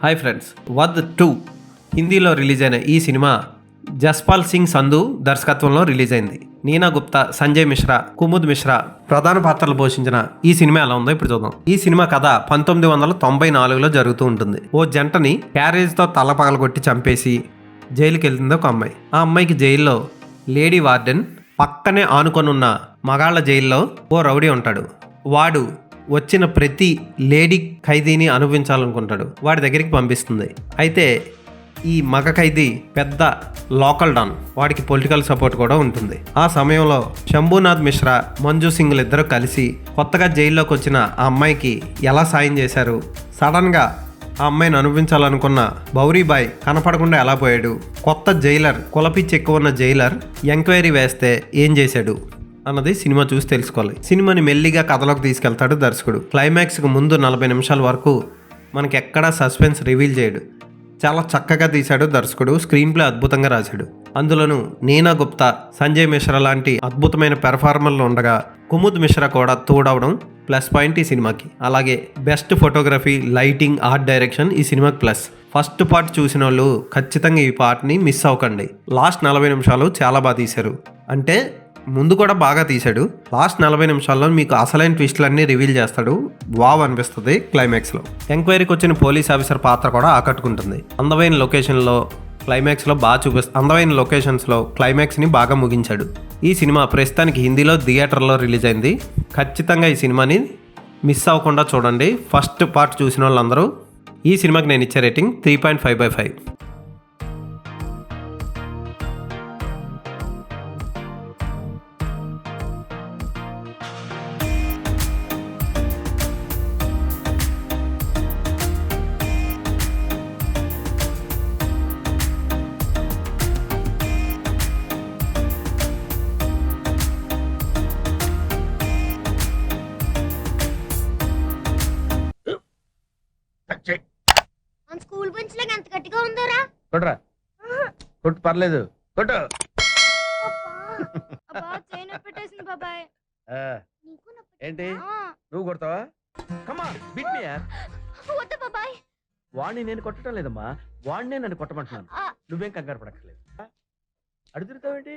Hi friends, వద్ 2 హిందీలో release అయిన ఈ సినిమా జస్పాల్ సింగ్ సంధు దర్శకత్వంలో రిలీజ్ అయింది. నీనా గుప్తా, సంజయ్ మిశ్రా, కుముద్ మిశ్రా ప్రధాన పాత్రలు పోషించిన ఈ సినిమా ఎలా ఉందో ఇప్పుడు చూద్దాం. ఈ సినిమా కథ 1994లో జరుగుతూ ఉంటుంది. ఓ జంటని క్యారేజ్తో తల పగలగొట్టి చంపేసి జైలుకి వెళ్తుంది ఒక అమ్మాయి. ఆ అమ్మాయికి జైల్లో లేడీ వార్డెన్, పక్కనే ఆనుకొనున్న మగాళ్ళ జైల్లో ఓ రౌడీ ఉంటాడు. వాడు వచ్చిన ప్రతి లేడీ ఖైదీని అనుభవించాలనుకుంటాడు. వాడి దగ్గరికి పంపిస్తుంది. అయితే ఈ మగ ఖైదీ పెద్ద లోకల్ డాన్, వాడికి పొలిటికల్ సపోర్ట్ కూడా ఉంటుంది. ఆ సమయంలో శంభూనాథ్ మిశ్రా, మంజు సింగ్లు ఇద్దరు కలిసి కొత్తగా జైల్లోకి వచ్చిన ఆ అమ్మాయికి ఎలా సాయం చేశారు, సడన్గా ఆ అమ్మాయిని అనుభవించాలనుకున్న బౌరీబాయ్ కనపడకుండా ఎలా పోయాడు, కొత్త జైలర్, కులపిచ్చి ఎక్కువ ఉన్న జైలర్ ఎంక్వైరీ వేస్తే ఏం చేశాడు అన్నది సినిమా చూసి తెలుసుకోవాలి. సినిమాని మెల్లిగా కథలోకి తీసుకెళ్తాడు దర్శకుడు. క్లైమాక్స్కి ముందు 40 నిమిషాల వరకు మనకి ఎక్కడా సస్పెన్స్ రివీల్ చేయడు. చాలా చక్కగా తీశాడు దర్శకుడు. స్క్రీన్ ప్లే అద్భుతంగా రాశాడు. అందులోనూ నీనా గుప్తా, సంజయ్ మిశ్రా లాంటి అద్భుతమైన పెర్ఫార్మర్లు ఉండగా కుముద్ మిశ్రా కూడా తోడవడం ప్లస్ పాయింట్ ఈ సినిమాకి. అలాగే best photography, lighting, art direction ఈ సినిమాకి ప్లస్. ఫస్ట్ పార్ట్ చూసిన వాళ్ళు ఖచ్చితంగా ఈ పార్ట్ని మిస్ అవ్వకండి. లాస్ట్ 40 నిమిషాలు చాలా బాగా తీశారు. అంటే ముందు కూడా బాగా తీశాడు. లాస్ట్ 40 నిమిషాల్లో మీకు అసలైన ట్విస్టులన్నీ రివీల్ చేస్తాడు. వావ్ అనిపిస్తుంది క్లైమాక్స్లో. ఎంక్వైరీకి వచ్చిన పోలీస్ ఆఫీసర్ పాత్ర కూడా ఆకట్టుకుంటుంది. అందమైన లొకేషన్స్లో క్లైమాక్స్ని బాగా ముగించాడు. ఈ సినిమా ప్రస్తుతానికి హిందీలో థియేటర్లో రిలీజ్ అయింది. ఖచ్చితంగా ఈ సినిమాని మిస్ అవ్వకుండా చూడండి. ఫస్ట్ పార్ట్ చూసిన వాళ్ళందరూ. ఈ సినిమాకి నేను ఇచ్చే రేటింగ్ 3.5/5. స్కూల్ బెంచ్ లాగా ఎంత గట్టిగా ఉందోరా. కొట్రా, కొట్టు, పర్లేదు, కొట్టు. పెట్టేసింది బాబాయ్. ఏంటి నువ్వు కొడతావా? కమా బిట్ మీ యార్. వద్దు బాబాయ్. వాణ్ణి నేను కొట్టడం లేదమ్మా, వాణ్ణే నన్ను కొట్టమంటున్నాను. నువ్వేం కంగారు పడక్కర్లేదు. అడుగుతావేంటి?